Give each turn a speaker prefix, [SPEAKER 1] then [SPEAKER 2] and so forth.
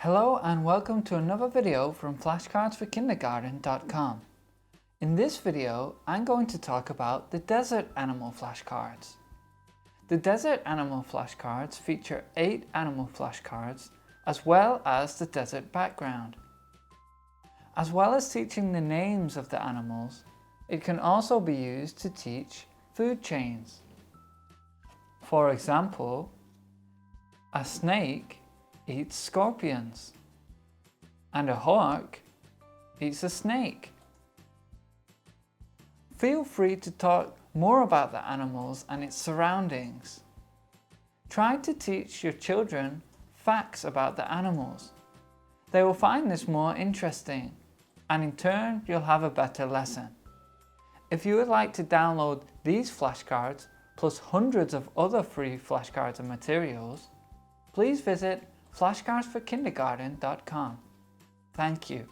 [SPEAKER 1] Hello and welcome to another video from flashcardsforkindergarten.com. In this video, I'm going to talk about the desert animal flashcards. The desert animal flashcards feature 8 animal flashcards as well as the desert background. As well as teaching the names of the animals, it can also be used to teach food chains. For example, a snake eats scorpions, and a hawk eats a snake. Feel free to talk more about the animals and its surroundings. Try to teach your children facts about the animals. They will find this more interesting, and in turn you'll have a better lesson. If you would like to download these flashcards plus hundreds of other free flashcards and materials, please visit flashcardsforkindergarten.com. Thank you.